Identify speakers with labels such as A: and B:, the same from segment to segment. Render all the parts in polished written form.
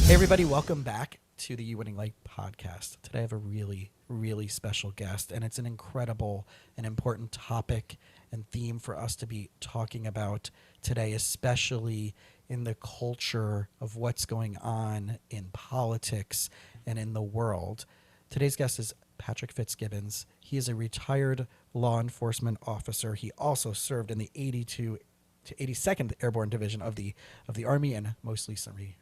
A: Hey everybody, welcome back to the You Winning Life podcast. Today I have a really, really special guest, and it's an incredible and important topic and theme for us to be talking about today, especially in the culture of what's going on in politics and in the world. Today's guest is Patrick Fitzgibbons. He is a retired law enforcement officer. He also served in the 82nd Airborne Division of the Army, and most recently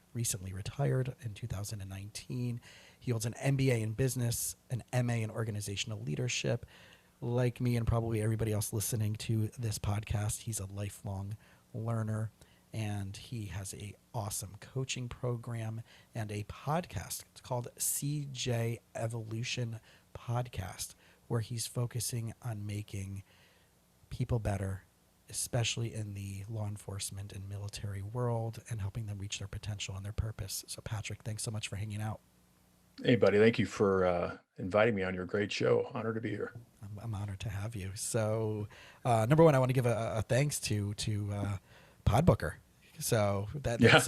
A: retired in 2019. He holds an MBA in business, an MA in organizational leadership. Like me and probably everybody else listening to this podcast, he's a lifelong learner, and he has a awesome coaching program and a podcast. It's called CJEvolution podcast, where he's focusing on making people better, especially in the law enforcement and military world, and helping them reach their potential and their purpose. So Patrick, thanks so much for hanging out.
B: Hey, buddy. Thank you for inviting me on your great show. Honored to be here.
A: I'm honored to have you. So number one, I want to give a thanks to Podbooker. So that's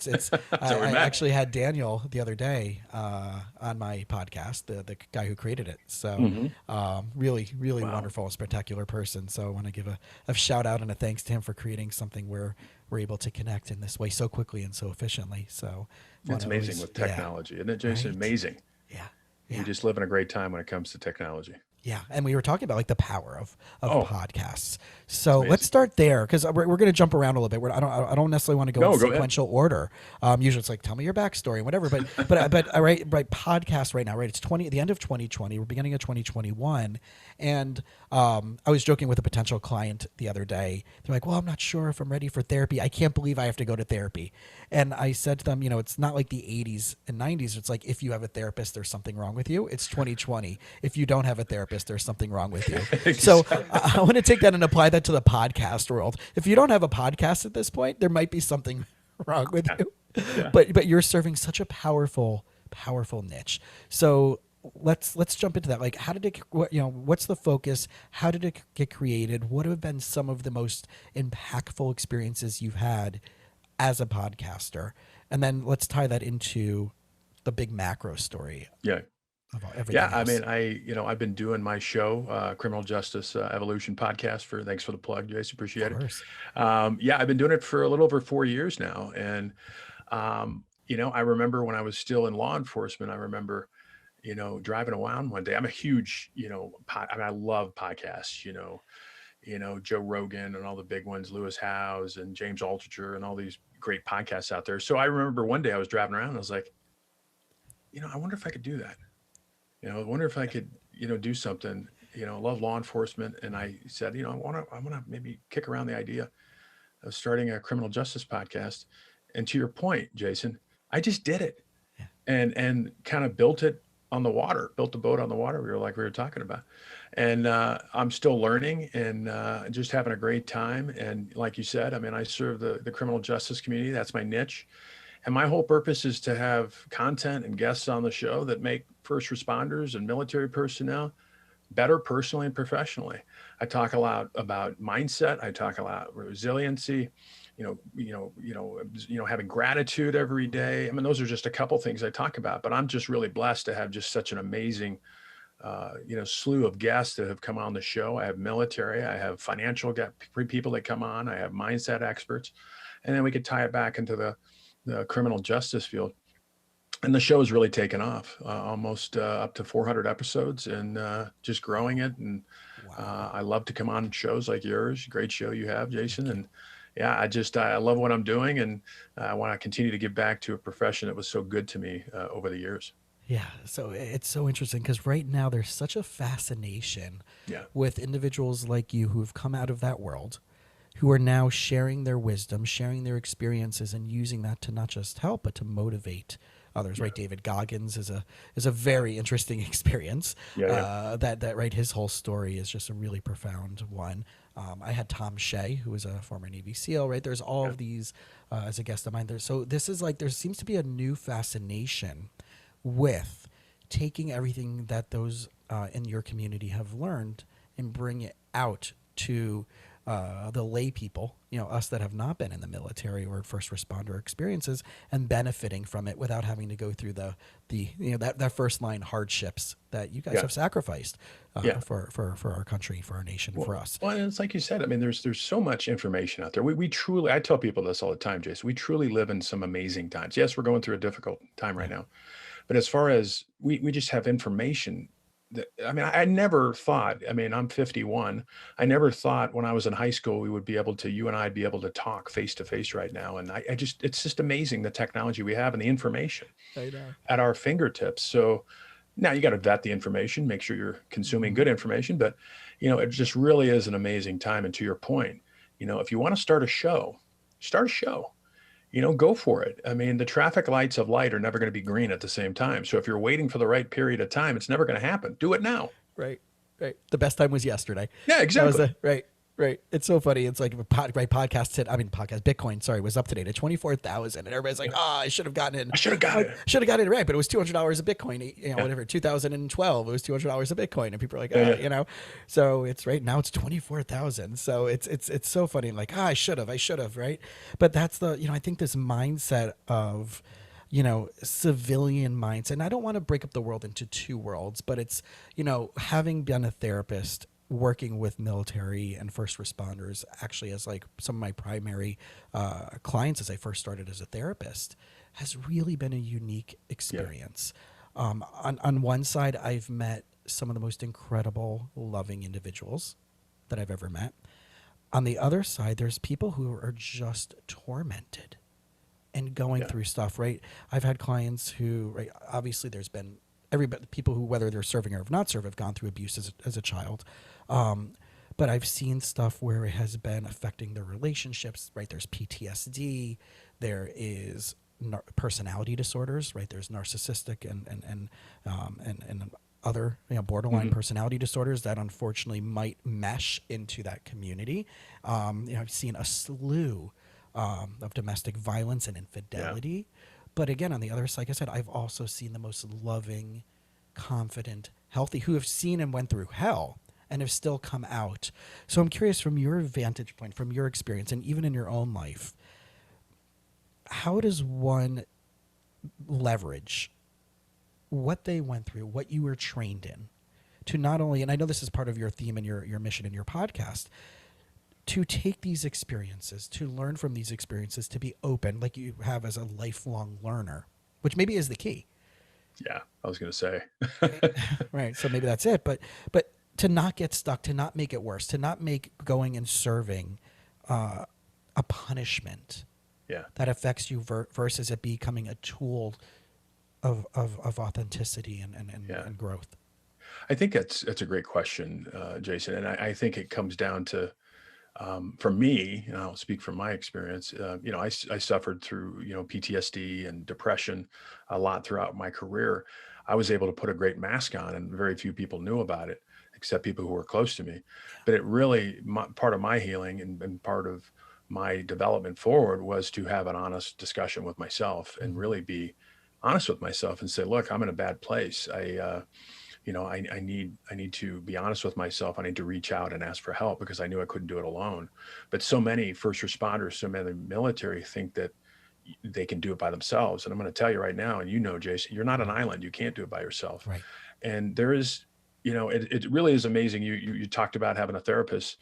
A: it's I actually had Daniel the other day on my podcast, the guy who created it. So really wonderful and spectacular person. So I want to give a shout out and a thanks to him for creating something where we're able to connect in this way so quickly and so efficiently. So
B: it's amazing with technology, isn't it, Jason? Right? Amazing.
A: Yeah.
B: We just live in a great time when it comes to technology.
A: Yeah, and we were talking about like the power of podcasts. So let's start there, because we're going to jump around a little bit. I don't necessarily want to go in sequential order. Usually it's like, tell me your backstory and whatever. But right, podcast right now, right? It's the end of 2020. We're beginning of 2021, and I was joking with a potential client the other day. They're like, "Well, I'm not sure if I'm ready for therapy. I can't believe I have to go to therapy." And I said to them, it's not like the 80s and 90s. It's like, if you have a therapist, there's something wrong with you. It's 2020. If you don't have a therapist, there's something wrong with you. So I want to take that and apply that to the podcast world. If you don't have a podcast at this point, there might be something wrong with you. Yeah. But you're serving such a powerful niche. So let's jump into that. Like, how did it? What's the focus? How did it get created? What have been some of the most impactful experiences you've had as a podcaster? And then let's tie that into the big macro story.
B: Yeah.
A: Yeah,
B: I mean, I've been doing my show, Criminal Justice Evolution podcast thanks for the plug, Jason, appreciate it. I've been doing it for a little over 4 years now. And, I remember when I was still in law enforcement, I remember, driving around one day. I'm a huge, I love podcasts, Joe Rogan and all the big ones, Lewis Howes and James Altucher and all these great podcasts out there. So I remember one day I was driving around and I was like, I wonder if I could do that. I wonder if I could, do something, I love law enforcement. And I said, I want to maybe kick around the idea of starting a criminal justice podcast. And to your point, Jason, I just did it and kind of built the boat on the water. We were talking about, and I'm still learning and just having a great time. And like you said, I mean, I serve the criminal justice community. That's my niche. And my whole purpose is to have content and guests on the show that make first responders and military personnel better personally and professionally. I talk a lot about mindset. I talk a lot about resiliency, having gratitude every day. I mean, those are just a couple things I talk about, but I'm just really blessed to have just such an amazing, slew of guests that have come on the show. I have military, I have financial people that come on, I have mindset experts, and then we could tie it back into the criminal justice field. And the show has really taken off, almost up to 400 episodes, and just growing it. And I love to come on shows like yours. Great show you have, Jason. And I love what I'm doing, and I want to continue to give back to a profession that was so good to me over the years.
A: Yeah, so it's so interesting because right now there's such a fascination with individuals like you who have come out of that world, who are now sharing their wisdom, sharing their experiences, and using that to not just help, but to motivate others. Right? David Goggins is a very interesting experience. That right, his whole story is just a really profound one. I had Tom Shea, who was a former Navy SEAL. Right, there's all of these as a guest of mine. So this is like, there seems to be a new fascination with taking everything that those in your community have learned and bring it out to the lay people, us that have not been in the military or first responder experiences, and benefiting from it without having to go through the that first line hardships that you guys have sacrificed for our country, for our nation, for us.
B: Well, and it's like you said, I mean, there's so much information out there. We truly, I tell people this all the time, Jason, we truly live in some amazing times. Yes, we're going through a difficult time right now, but as far as we just have information that, I mean, I never thought, I mean, I'm 51. I never thought when I was in high school, we would be able to, you and I'd be able to talk face to face right now. And I just, it's just amazing the technology we have and the information at our fingertips. So now you got to vet the information, make sure you're consuming good information, but it just really is an amazing time. And to your point, if you want to start a show, go for it. I mean, the traffic lights of light are never going to be green at the same time. So if you're waiting for the right period of time, it's never going to happen. Do it now.
A: Right. The best time was yesterday.
B: Yeah, exactly.
A: Right. It's so funny. It's like Bitcoin, was up today to 24,000, and everybody's like, I should have gotten in.
B: I should have got it.
A: Should have gotten it right, but it was $200 a Bitcoin. Whatever. 2012, it was $200 a Bitcoin, and people are like, So it's right now it's 24,000. So it's so funny. Like, I should have, right? But that's I think this mindset of civilian mindset. And I don't want to break up the world into two worlds, but it's having been a therapist, working with military and first responders, actually as like some of my primary clients as I first started as a therapist, has really been a unique experience. On one side, I've met some of the most incredible, loving individuals that I've ever met. On the other side, there's people who are just tormented and going through stuff, right? I've had clients who, right, obviously there's been people who, whether they're serving or have not served, have gone through abuse as a child. But I've seen stuff where it has been affecting their relationships, right? There's PTSD, there is personality disorders, right? There's narcissistic and other borderline personality disorders that unfortunately might mesh into that community. I've seen a slew of domestic violence and infidelity. But again, on the other side, like I said, I've also seen the most loving, confident, healthy, who have seen and went through hell and have still come out. So I'm curious, from your vantage point, from your experience, and even in your own life, how does one leverage what they went through, what you were trained in, to not only, and I know this is part of your theme and your mission in your podcast, to take these experiences, to learn from these experiences, to be open, like you have as a lifelong learner, which maybe is the key.
B: Yeah, I was going to say.
A: Right. So maybe that's it. But to not get stuck, to not make it worse, to not make going and serving a punishment that affects you versus it becoming a tool of authenticity and growth.
B: I think that's a great question, Jason. And I think it comes down to, for me, and I'll speak from my experience, I suffered through, PTSD and depression a lot throughout my career. I was able to put a great mask on, and very few people knew about it, except people who were close to me. But it really, part of my healing and part of my development forward was to have an honest discussion with myself and really be honest with myself and say, look, I'm in a bad place. I need to be honest with myself. I need to reach out and ask for help because I knew I couldn't do it alone. But so many first responders, so many in the military think that they can do it by themselves. And I'm going to tell you right now, and Jason, you're not an island. You can't do it by yourself.
A: Right.
B: And there is, it really is amazing. You talked about having a therapist.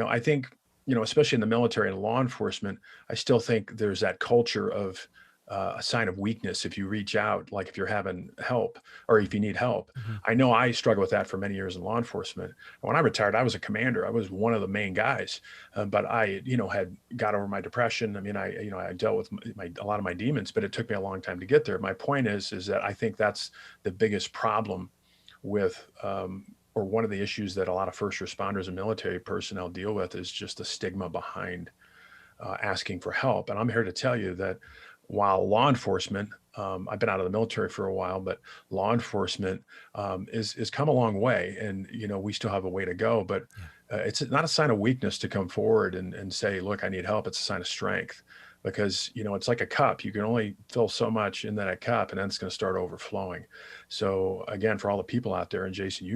B: I think, especially in the military and law enforcement, I still think there's that culture of a sign of weakness if you reach out, like if you're having help or if you need help. I know I struggled with that for many years in law enforcement. When I retired, I was a commander. I was one of the main guys, but I, had got over my depression. I mean, I dealt with a lot of my demons, but it took me a long time to get there. My point is that I think that's the biggest problem with, or one of the issues that a lot of first responders and military personnel deal with is just the stigma behind asking for help. And I'm here to tell you that while law enforcement, I've been out of the military for a while, but law enforcement is come a long way, and we still have a way to go. But it's not a sign of weakness to come forward and say, "Look, I need help." It's a sign of strength, because it's like a cup. You can only fill so much in that cup, and then it's going to start overflowing. So again, for all the people out there, and Jason,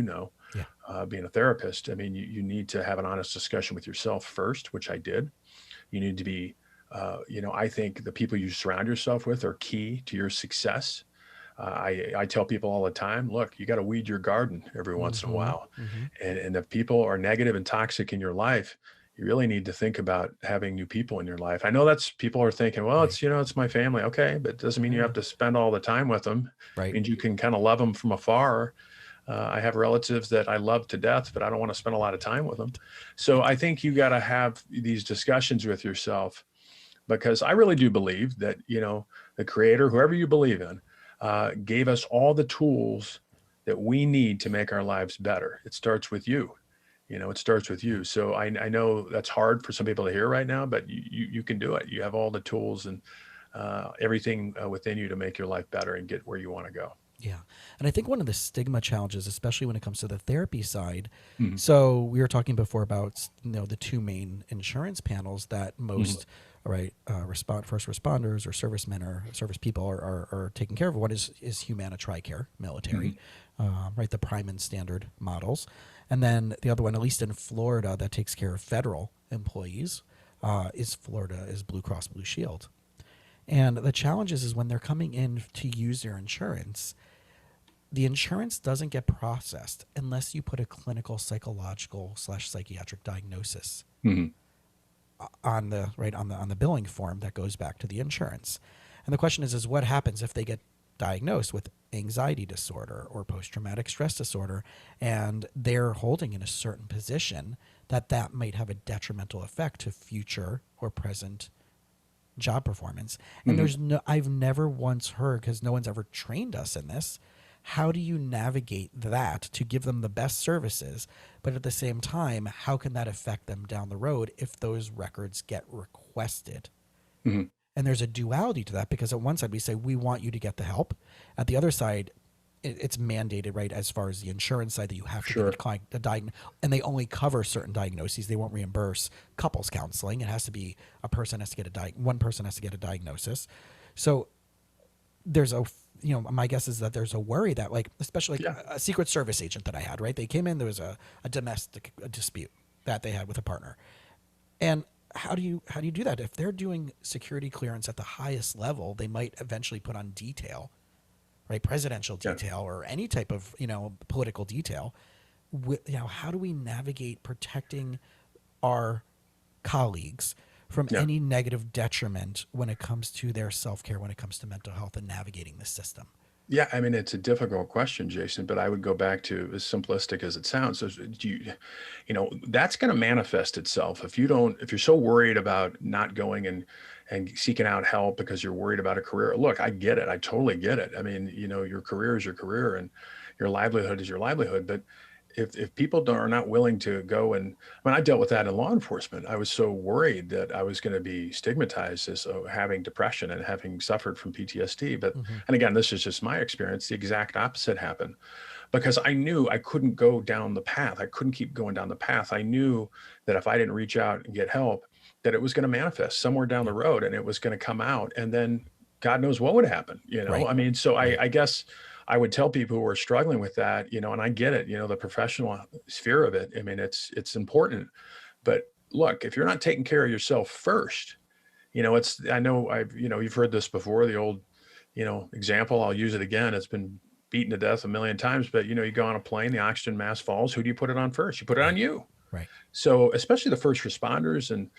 B: being a therapist. I mean, you need to have an honest discussion with yourself first, which I did. You need to be, I think the people you surround yourself with are key to your success. I tell people all the time, look, you got to weed your garden every once in a while. And if people are negative and toxic in your life, you really need to think about having new people in your life. I know that's people are thinking, well, it's my family. Okay. But it doesn't mean you have to spend all the time with them. It means you can kind of love them from afar. I have relatives that I love to death, but I don't want to spend a lot of time with them. So I think you got to have these discussions with yourself, because I really do believe that, the creator, whoever you believe in, gave us all the tools that we need to make our lives better. It starts with you. It starts with you. So I know that's hard for some people to hear right now, but you can do it. You have all the tools and everything within you to make your life better and get where you want to go.
A: Yeah. And I think one of the stigma challenges, especially when it comes to the therapy side, so we were talking before about, the two main insurance panels that most first responders or servicemen or service people are taking care of. One is Humana TRICARE, military, the prime and standard models. And then the other one, at least in Florida, that takes care of federal employees, is Blue Cross Blue Shield. And the challenge is when they're coming in to use their insurance, the insurance doesn't get processed unless you put a clinical, psychological / psychiatric diagnosis on the billing form that goes back to the insurance. And the question is what happens if they get diagnosed with anxiety disorder or post-traumatic stress disorder, and they're holding in a certain position that might have a detrimental effect to future or present job performance. And I've never once heard, because no one's ever trained us in this, how do you navigate that to give them the best services, but at the same time, how can that affect them down the road if those records get requested? And there's a duality to that, because at one side we say we want you to get the help. At the other side, it's mandated, right, as far as the insurance side, that you have to give a client a diagnosis, and they only cover certain diagnoses. They won't reimburse couples counseling. It has to be one person has to get a diagnosis. So there's my guess is that there's a worry that, especially a Secret Service agent that I had, right? They came in, there was a domestic dispute that they had with a partner. And how do you do that? If they're doing security clearance at the highest level, they might eventually put on detail, right? Presidential detail or any type of, political detail. How do we navigate protecting our colleagues from any negative detriment when it comes to their self-care, when it comes to mental health and navigating the system?
B: Yeah, I mean, it's a difficult question, Jason, but I would go back to, as simplistic as it sounds, that's going to manifest itself. If you're so worried about not going and seeking out help because you're worried about a career. Look, I get it. I totally get it. I mean, your career is your career and your livelihood is your livelihood. But if people are not willing to go, and I dealt with that in law enforcement. I was so worried that I was going to be stigmatized as having depression and having suffered from PTSD. But, and again, this is just my experience. The exact opposite happened, because I knew I couldn't go down the path. I couldn't keep going down the path. I knew that if I didn't reach out and get help, that it was going to manifest somewhere down the road, and it was going to come out, and then God knows what would happen.
A: Right.
B: I mean, so I guess I would tell people who are struggling with that, and I get it, the professional sphere of it. I mean, it's important, but look, if you're not taking care of yourself first, I know you've heard this before, the old, example, I'll use it again. It's been beaten to death a million times, but you go on a plane, the oxygen mask falls. Who do you put it on first? You put it on you.
A: Right.
B: So especially the first responders and,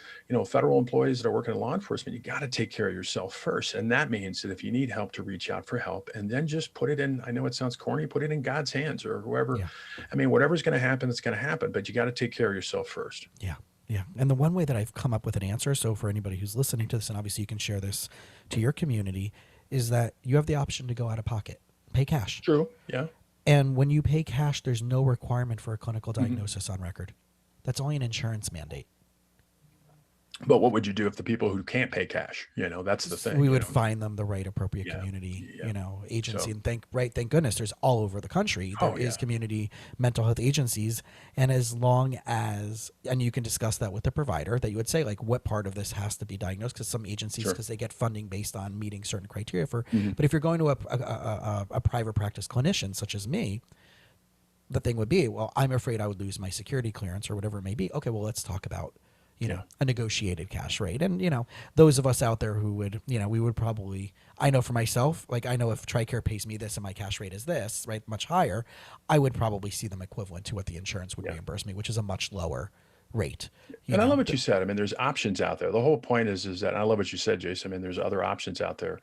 B: federal employees that are working in law enforcement, you got to take care of yourself first. And that means that if you need help, to reach out for help, and then just put it in, I know it sounds corny, put it in God's hands or whoever. Yeah. I mean, whatever's going to happen, it's going to happen, but you got to take care of yourself first.
A: Yeah. Yeah. And the one way that I've come up with an answer, so for anybody who's listening to this, and obviously you can share this to your community, is that you have the option to go out of pocket, pay cash.
B: True. Yeah.
A: And when you pay cash, there's no requirement for a clinical diagnosis on record. That's only an insurance mandate.
B: But what would you do if the people who can't pay cash, that's the thing.
A: We would find them the right appropriate community, agency. And thank goodness there's all over the country. There is community mental health agencies. And as long as, and you can discuss that with the provider, that you would say, what part of this has to be diagnosed, because some agencies, because they get funding based on meeting certain criteria for, but if you're going to a private practice clinician such as me, the thing would be, well, I'm afraid I would lose my security clearance or whatever it may be. Okay, well, let's talk about, a negotiated cash rate. And, those of us out there who would, we would probably, I know for myself, like I know if TRICARE pays me this and my cash rate is this, right, much higher, I would probably see them equivalent to what the insurance would reimburse me, which is a much lower rate.
B: And I love what you said. I mean, there's options out there. The whole point is that, and I love what you said, Jason. I mean, there's other options out there.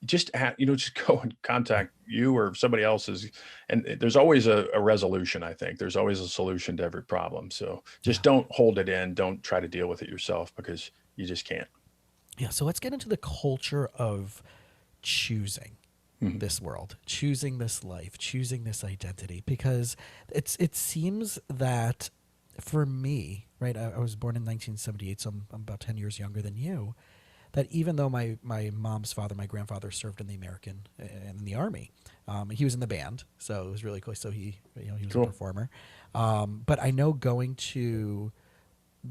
B: Just just go and contact you or somebody else's, and there's always a resolution. I think there's always a solution to every problem. So just don't hold it in. Don't try to deal with it yourself, because you just can't.
A: Yeah. So let's get into the culture of choosing this world, choosing this life, choosing this identity, because it seems that for me, right, I was born in 1978, so I'm about 10 years younger than you, that even though my mom's father, my grandfather, served in the Army, he was in the band, so it was really cool. So he was a performer. But I know going to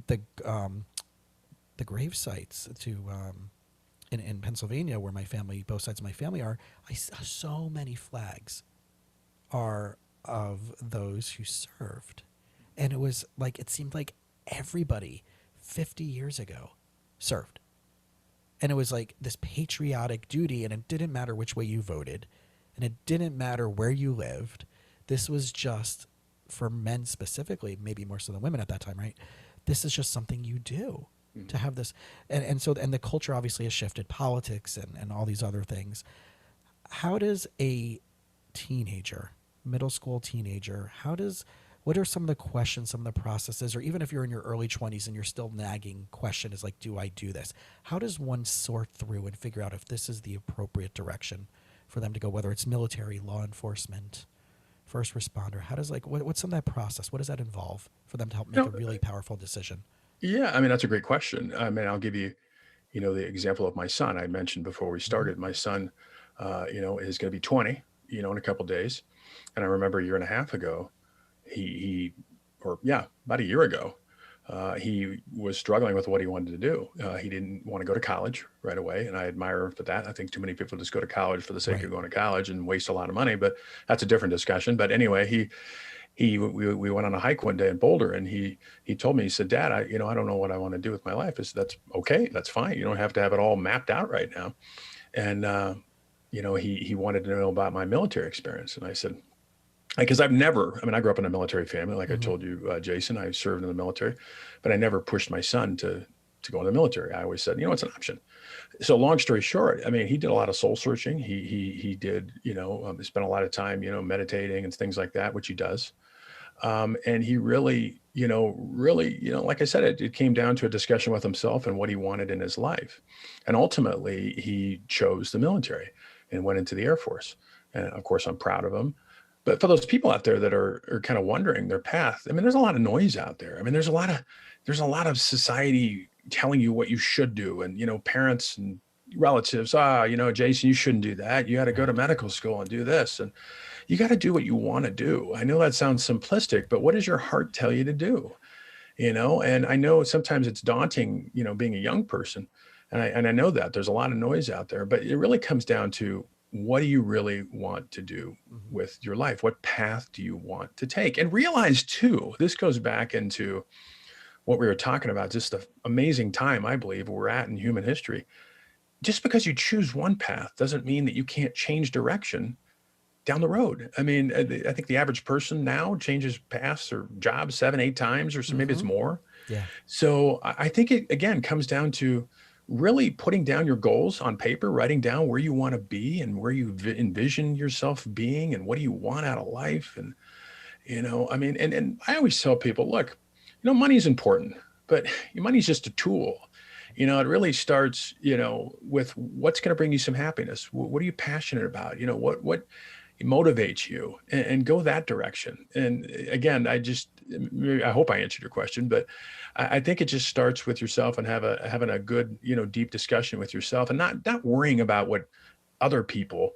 A: the grave sites in Pennsylvania, where my family, both sides of my family are, I saw so many flags are of those who served, and it seemed like everybody 50 years ago served. And it was like this patriotic duty, and it didn't matter which way you voted, and it didn't matter where you lived. This was just, for men specifically, maybe more so than women at that time, right? This is just something you do to have this. And the culture obviously has shifted, politics and all these other things. How does a teenager, middle school teenager, what are some of the questions, some of the processes, or even if you're in your early 20s and you're still nagging question is like, do I do this? How does one sort through and figure out if this is the appropriate direction for them to go, whether it's military, law enforcement, first responder? How does what's some of that process? What does that involve for them to help make a really powerful decision?
B: Yeah, I mean, that's a great question. I mean, I'll give you, the example of my son. I mentioned before we started, my son, is going to be 20, in a couple of days. And I remember a year and a half ago, about a year ago, he was struggling with what he wanted to do. He didn't want to go to college right away, and I admire him for that. I think too many people just go to college for the sake of going to college and waste a lot of money, but that's a different discussion. But anyway, we went on a hike one day in Boulder, and he told me, he said, "Dad, I don't know what I want to do with my life." I said, "That's okay. That's fine. You don't have to have it all mapped out right now." And he wanted to know about my military experience, and I said, because I grew up in a military family, like I told you, Jason. I served in the military, but I never pushed my son to go in the military. I always said, it's an option. So long story short, I mean, he did a lot of soul searching. He did, spent a lot of time, meditating and things like that, which he does. And he really, like I said, it came down to a discussion with himself and what he wanted in his life. And ultimately, he chose the military and went into the Air Force. And of course, I'm proud of him. But for those people out there that are kind of wondering their path, I mean, there's a lot of noise out there. I mean, there's a lot of society telling you what you should do, and parents and relatives, Jason, you shouldn't do that. You got to go to medical school and do this, and you got to do what you want to do. I know that sounds simplistic, but what does your heart tell you to do? And I know sometimes it's daunting, being a young person, and I know that there's a lot of noise out there, but it really comes down to, what do you really want to do with your life? What path do you want to take? And realize too, this goes back into what we were talking about, just the amazing time I believe we're at in human history. Just because you choose one path doesn't mean that you can't change direction down the road. I mean, I think the average person now changes paths or jobs 7-8 times, or so maybe it's more.
A: Yeah.
B: So I think it, again, comes down to really putting down your goals on paper, writing down where you want to be and where you envision yourself being, and what do you want out of life. And, and I always tell people, look, money is important, but your money is just a tool. It really starts, with what's going to bring you some happiness. What are you passionate about? What motivates you, and go that direction. And again, I hope I answered your question, but I think it just starts with yourself, and having a good, deep discussion with yourself, and not worrying about what other people,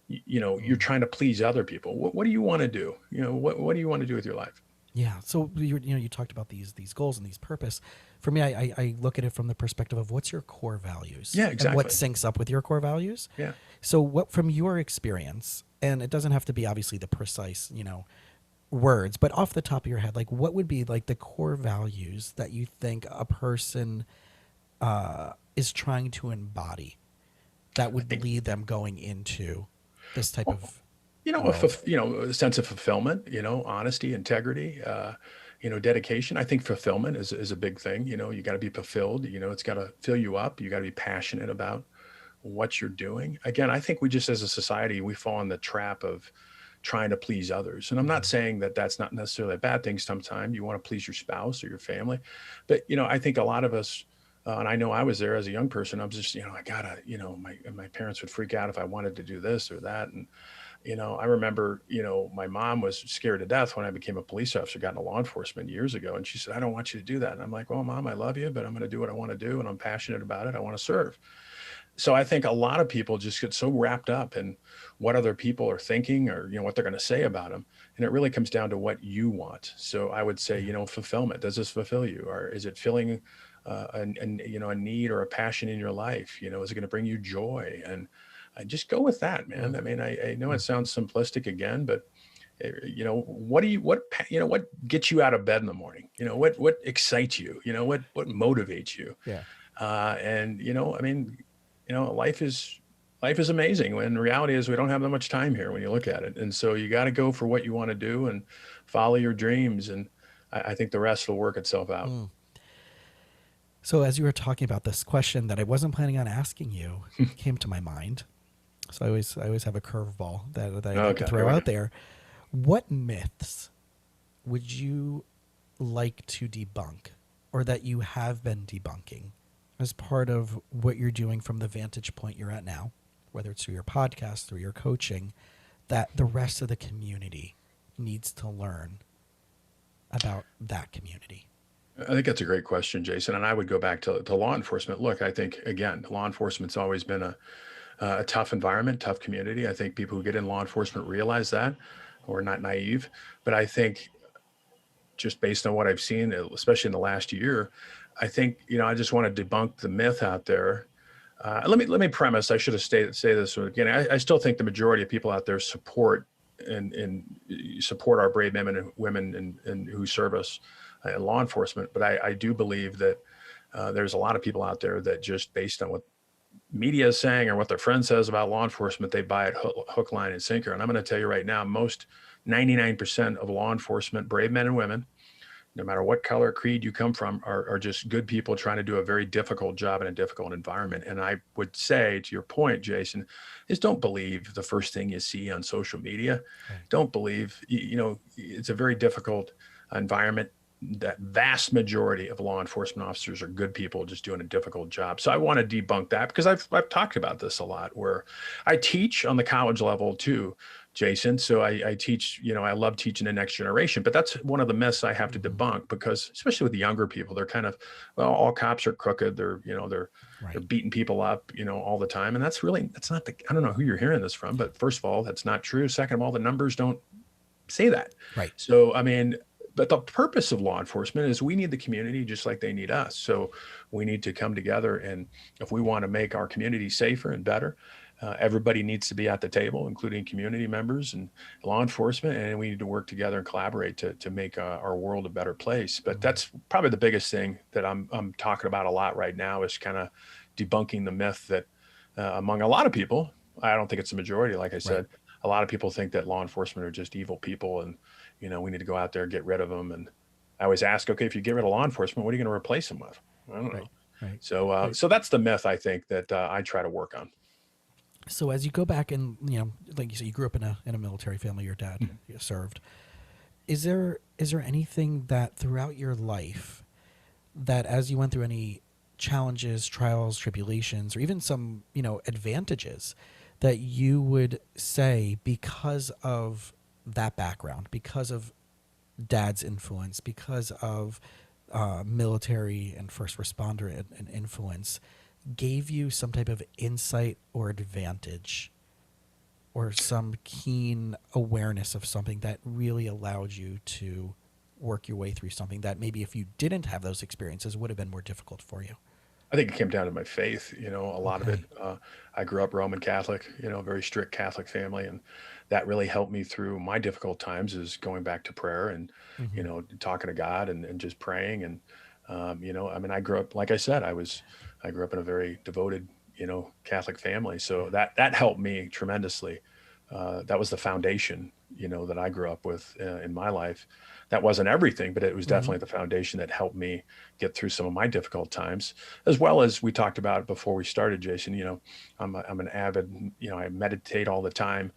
B: you're trying to please other people. What do you want to do? What do you want to do with your life?
A: Yeah. So you talked about these goals and these purpose. For me, I look at it from the perspective of what's your core values.
B: Yeah, exactly.
A: And what syncs up with your core values.
B: Yeah.
A: So what, from your experience, and it doesn't have to be obviously the precise, words, but off the top of your head, like what would be like the core values that you think a person is trying to embody that would lead them going into this type of world?
B: A sense of fulfillment, honesty, integrity, dedication. I think fulfillment is a big thing. You got to be fulfilled. It's got to fill you up. You got to be passionate about what you're doing. Again, I think we just as a society, we fall in the trap of trying to please others. And I'm not saying that that's not necessarily a bad thing. Sometimes you want to please your spouse or your family, but I think a lot of us, and I know I was there as a young person. I'm just, I gotta, my parents would freak out if I wanted to do this or that. And, I remember, my mom was scared to death when I became a police officer, got into law enforcement years ago. And she said, I don't want you to do that. And I'm like, well, Mom, I love you, but I'm going to do what I want to do. And I'm passionate about it. I want to serve. So I think a lot of people just get so wrapped up in what other people are thinking or, what they're going to say about them. And it really comes down to what you want. So I would say, fulfillment. Does this fulfill you? Or is it filling a need or a passion in your life? Is it going to bring you joy? And I just go with that, man. I mean, I know it sounds simplistic again, but what gets you out of bed in the morning? What excites you? What motivates you?
A: Yeah.
B: Life is amazing. When reality is we don't have that much time here when you look at it. And so you got to go for what you want to do and follow your dreams. And I think the rest will work itself out.
A: So as you were talking about this question that I wasn't planning on asking you came to my mind. So I always have a curveball that I like to throw out there. What myths would you like to debunk or that you have been debunking as part of what you're doing from the vantage point you're at now, whether it's through your podcast, through your coaching, that the rest of the community needs to learn about that community?
B: I think that's a great question, Jason. And I would go back to law enforcement. Look, I think, again, law enforcement's always been a tough environment, tough community. I think people who get in law enforcement realize that. We're not naive. But I think just based on what I've seen, especially in the last year, I think, I just want to debunk the myth out there. Let me premise, I should have say this again. I still think the majority of people out there support and support our brave men and women and who serve us in law enforcement. But I do believe that there's a lot of people out there that just based on what media is saying or what their friend says about law enforcement, they buy it hook, line, and sinker. And I'm going to tell you right now, most 99% of law enforcement, brave men and women, no matter what color, creed you come from, are just good people trying to do a very difficult job in a difficult environment. And I would say, to your point, Jason, is don't believe the first thing you see on social media. Right. Don't believe, it's a very difficult environment. That vast majority of law enforcement officers are good people just doing a difficult job. So I want to debunk that because I've talked about this a lot where I teach on the college level too, Jason. So I teach, I love teaching the next generation, but that's one of the myths I have to debunk because especially with the younger people, they're kind of, well, all cops are crooked. They're beating people up, all the time. And that's not I don't know who you're hearing this from, but first of all, that's not true. Second of all, the numbers don't say that.
A: Right.
B: So, but the purpose of law enforcement is we need the community just like they need us. So we need to come together. And if we want to make our community safer and better, everybody needs to be at the table, including community members and law enforcement. And we need to work together and collaborate to make our world a better place. But that's probably the biggest thing that I'm talking about a lot right now is kind of debunking the myth that among a lot of people, I don't think it's the majority, like I said, right. A lot of people think that law enforcement are just evil people and, we need to go out there and get rid of them. And I always ask, okay, if you get rid of law enforcement, what are you going to replace them with? I don't know.
A: Right.
B: So, so that's the myth I think that I try to work on.
A: So as you go back and, like you said, you grew up in a military family, your dad served. Is there anything that throughout your life that as you went through any challenges, trials, tribulations, or even some, advantages that you would say because of that background, because of dad's influence, because of military and first responder and influence, gave you some type of insight or advantage or some keen awareness of something that really allowed you to work your way through something that maybe if you didn't have those experiences would have been more difficult for you?
B: I think it came down to my faith, a lot of it. I grew up Roman Catholic, very strict Catholic family. And that really helped me through my difficult times, is going back to prayer and,
A: Mm-hmm.
B: talking to God and just praying. And, I grew up, like I said, I grew up in a very devoted, Catholic family. So that helped me tremendously. That was the foundation, that I grew up with in my life. That wasn't everything, but it was
A: Mm-hmm.
B: definitely the foundation that helped me get through some of my difficult times, as well as we talked about before we started, Jason. I'm an avid, I meditate all the time.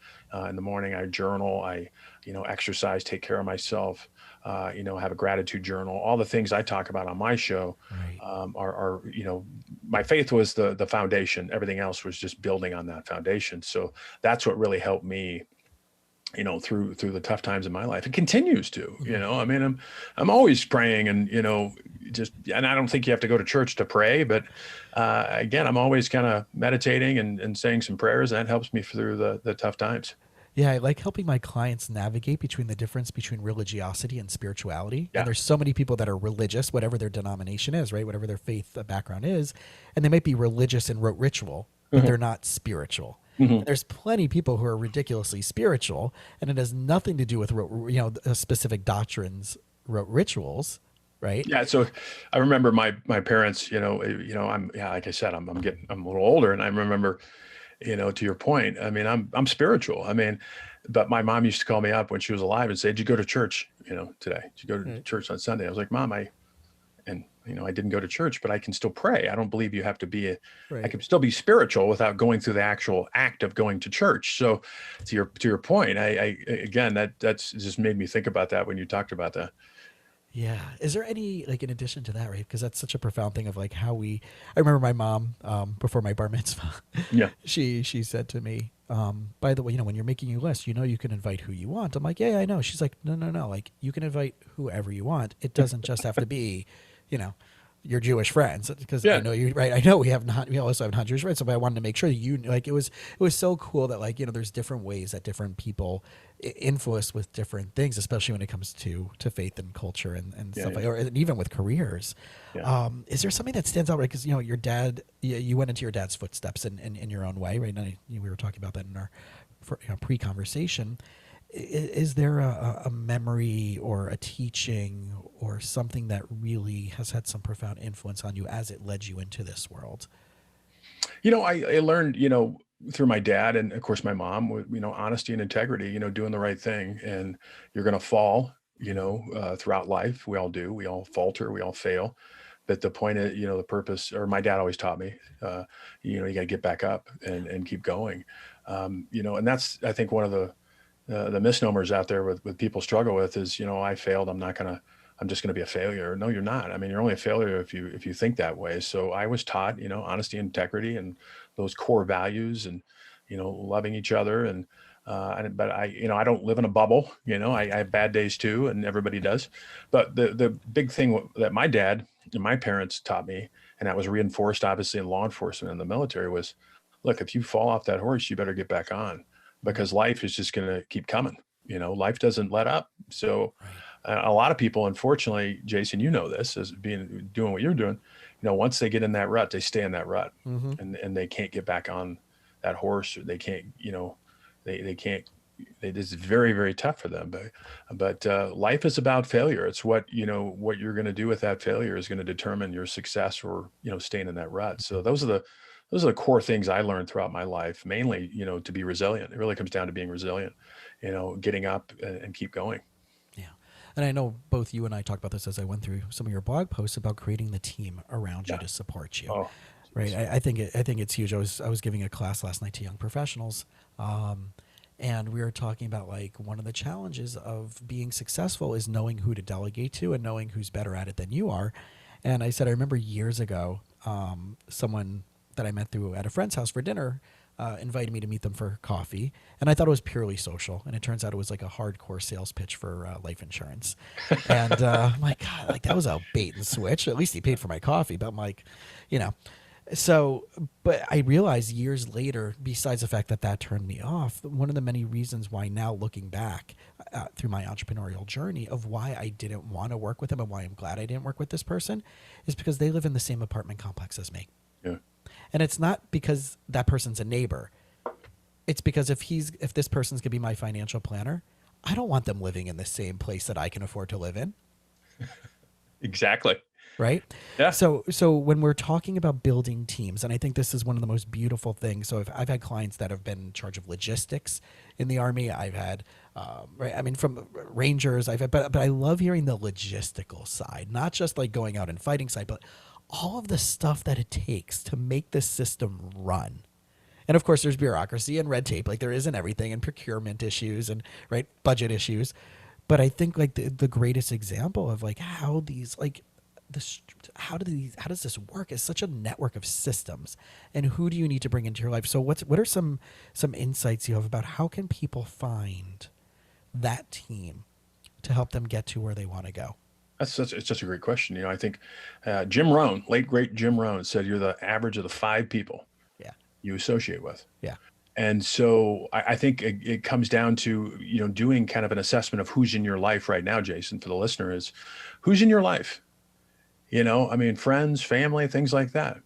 B: In the morning, I journal, I, exercise, take care of myself, have a gratitude journal. All the things I talk about on my show
A: Right.
B: are, my faith was the foundation. Everything else was just building on that foundation. So that's what really helped me, through the tough times in my life. It continues to,
A: Mm-hmm.
B: I'm always praying, and, and I don't think you have to go to church to pray, but again, I'm always kind of meditating and saying some prayers, and that helps me through the tough times.
A: Yeah, I like helping my clients navigate between the difference between religiosity and spirituality. And
B: Yeah.
A: there's so many people that are religious, whatever their denomination is, right? Whatever their faith background is. And they might be religious and rote ritual, but
B: Hmm.
A: they're not spiritual.
B: Hmm.
A: And there's plenty of people who are ridiculously spiritual, and it has nothing to do with, specific doctrines, rote rituals, right?
B: Yeah. So I remember my parents, like I said, I'm a little older, and I remember, to your point, I'm spiritual. But my mom used to call me up when she was alive and say, "Did you go to church, today? Did you go to
A: Right.
B: church on Sunday?" I was like, "Mom, I didn't go to church, but I can still pray. I don't believe you have to be I
A: Right.
B: can still be spiritual without going through the actual act of going to church." So to your point, I again, that's just made me think about that when you talked about that.
A: Yeah. Is there any, like, in addition to that, right? Because that's such a profound thing of like how I remember my mom, before my bar mitzvah,
B: Yeah.
A: she said to me, by the way, when you're making your list, you can invite who you want. I'm like, yeah, I know. She's like, no, no, no. Like, you can invite whoever you want. It doesn't just have to be, you know, your Jewish friends, because I
B: Yeah.
A: know you, right? I know we also have non-Jewish friends, so but I wanted to make sure that like, it was so cool that, like, there's different ways that different people influence with different things, especially when it comes to faith and culture and
B: Yeah.
A: stuff
B: Yeah.
A: like, or even with careers.
B: Yeah.
A: Is there something that stands out, right? Because your dad, you went into your dad's footsteps in your own way, right? And we were talking about that in our pre-conversation. Is there a memory or a teaching or something that really has had some profound influence on you as it led you into this world?
B: I learned, through my dad and of course my mom, honesty and integrity, doing the right thing. And you're going to fall, throughout life. We all do. We all falter. We all fail. But the point is, the purpose, or my dad always taught me, you got to get back up and keep going. And that's, I think, one of the misnomers out there with people struggle with is, I failed. I'm just going to be a failure. No, you're not. You're only a failure if you think that way. So I was taught, honesty, integrity, and those core values, and, loving each other. But I don't live in a bubble. I have bad days too, and everybody does. But the big thing that my dad and my parents taught me, and that was reinforced obviously in law enforcement and the military, was, look, if you fall off that horse, you better get back on,
A: Mhm.
B: because life is just going to keep coming. Life doesn't let up. So
A: Right.
B: a lot of people, unfortunately, Jason, this as doing what you're doing, once they get in that rut, they stay in that rut,
A: Mm-hmm.
B: and they can't get back on that horse, or they can't, they can't, it's very, very tough for them. But life is about failure. It's what you're going to do with that failure is going to determine your success, or, staying in that rut. So those are the core things I learned throughout my life, mainly, to be resilient. It really comes down to being resilient, getting up and keep going.
A: Yeah. And I know both you and I talked about this as I went through some of your blog posts about creating the team around you
B: Yeah.
A: to support you.
B: Oh,
A: Right. I think it's huge. I was giving a class last night to young professionals, and we were talking about, like, one of the challenges of being successful is knowing who to delegate to and knowing who's better at it than you are. And I said, I remember years ago, someone that I met through at a friend's house for dinner invited me to meet them for coffee, and I thought it was purely social, and it turns out it was like a hardcore sales pitch for life insurance. And I'm like, God, like, that was a bait and switch. At least he paid for my coffee, but I'm like, you know, So, but I realized years later, besides the fact that that turned me off, one of the many reasons why now looking back through my entrepreneurial journey of why I didn't want to work with them and why I'm glad I didn't work with this person is because they live in the same apartment complex as me.
B: Yeah.
A: And it's not because that person's a neighbor. It's because if this person's gonna be my financial planner, I don't want them living in the same place that I can afford to live in.
B: Exactly.
A: Right?
B: Yeah.
A: So when we're talking about building teams, and I think this is one of the most beautiful things. So if I've had clients that have been in charge of logistics in the Army. I've had, right? I mean, from Rangers, I've had, but I love hearing the logistical side, not just like going out and fighting side, but all of the stuff that it takes to make this system run. And of course, there's bureaucracy and red tape, like there is in everything, and procurement issues and right budget issues. But I think like the greatest example of like how these like how does this work is such a network of systems, and who do you need to bring into your life? So what are some insights you have about how can people find that team to help them get to where they want to go?
B: It's such a great question. You know, I think Jim Rohn, late great Jim Rohn, said you're the average of the 5 people you associate with.
A: Yeah.
B: And so I think it comes down to, you know, doing kind of an assessment of who's in your life right now, Jason, for the listener is who's in your life? You know, I mean, friends, family, things like that.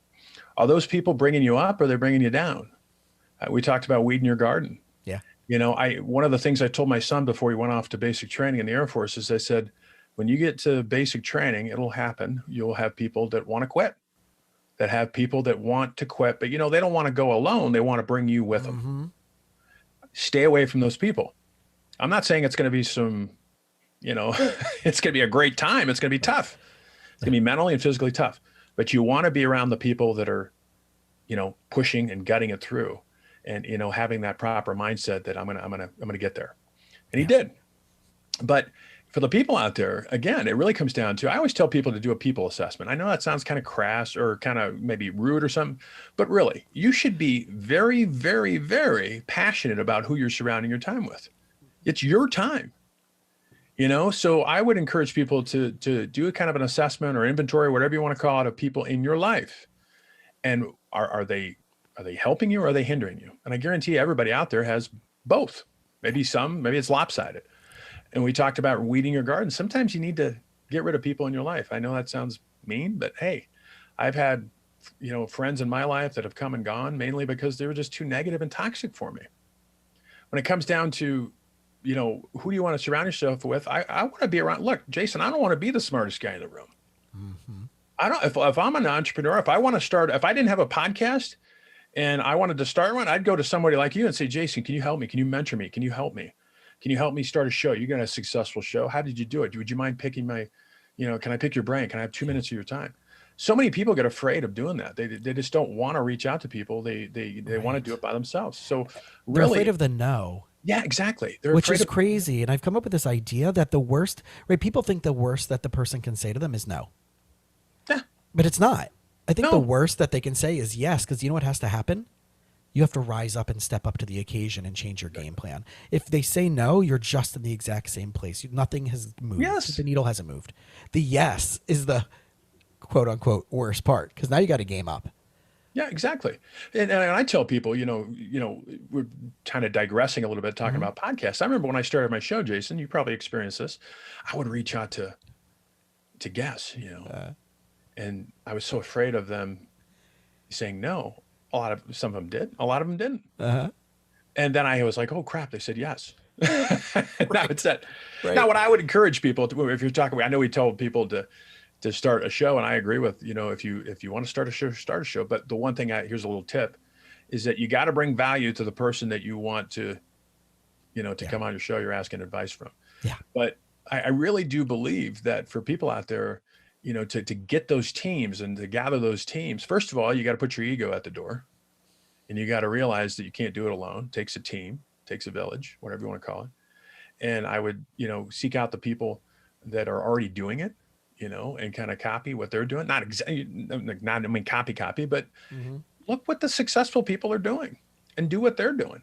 B: Are those people bringing you up or are they bringing you down? We talked about weeding your garden.
A: Yeah.
B: You know, one of the things I told my son before he went off to basic training in the Air Force is I said, when you get to basic training, it'll happen. You'll have people that want to quit, that have people that want to quit, but, you know, they don't want to go alone. They want to bring you with them.
A: Mm-hmm.
B: Stay away from those people. I'm not saying it's going to be some, you know, it's going to be a great time. It's going to be tough. It's going to be mentally and physically tough, but you want to be around the people that are, you know, pushing and gutting it through and, you know, having that proper mindset that I'm going to get there. And he did. But for the people out there, again, it really comes down to, I always tell people to do a people assessment. I know that sounds kind of crass or kind of maybe rude or something, but really, you should be very, very, very passionate about who you're surrounding your time with. It's your time, you know? So I would encourage people to do a kind of an assessment or inventory, whatever you want to call it, of people in your life. And are they helping you or are they hindering you? And I guarantee everybody out there has both. Maybe it's lopsided. And we talked about weeding your garden. Sometimes you need to get rid of people in your life. I know that sounds mean, but hey, I've had, you know, friends in my life that have come and gone mainly because they were just too negative and toxic for me. When it comes down to, you know, who do you want to surround yourself with? I want to be around. Look, Jason, I don't want to be the smartest guy in the room.
A: Mm-hmm.
B: I don't. If I'm an entrepreneur, if I didn't have a podcast and I wanted to start one, I'd go to somebody like you and say, Jason, can you help me? Can you mentor me? Can you help me? Can you help me start a show? You got a successful show. How did you do it? Would you mind picking my, you know, can I pick your brain? Can I have 2 minutes of your time? So many people get afraid of doing that. They just don't want to reach out to people. They want to do it by themselves. So
A: they're afraid of the no.
B: Yeah, exactly.
A: Which is crazy. And I've come up with this idea that the worst, right? People think the worst that the person can say to them is no.
B: Yeah.
A: But it's not. I think the worst that they can say is yes, because you know what has to happen? You have to rise up and step up to the occasion and change your game plan. If they say no, you're just in the exact same place. Nothing has moved.
B: Yes.
A: The needle hasn't moved. The yes is the quote unquote worst part because now you got to game up.
B: Yeah, exactly. And I tell people, you know, we're kind of digressing a little bit talking about podcasts. I remember when I started my show, Jason, you probably experienced this. I would reach out to guests, you know, and I was so afraid of them saying no. Some of them did. A lot of them didn't.
A: Uh-huh.
B: And then I was like, oh crap, they said yes. Now it's that. Right. Now, what I would encourage people to, if you're talking, I know we told people to start a show, and I agree with, you know, if you want to start a show, start a show. But the one thing here's a little tip is that you got to bring value to the person that you want to, you know, to come on your show, you're asking advice from.
A: Yeah.
B: But I really do believe that for people out there, you know, to get those teams and to gather those teams, first of all, you got to put your ego at the door and you got to realize that you can't do it alone. It takes a team, takes a village, whatever you want to call it. And I would, you know, seek out the people that are already doing it, you know, and kind of copy what they're doing. Not copy, but look what the successful people are doing and do what they're doing.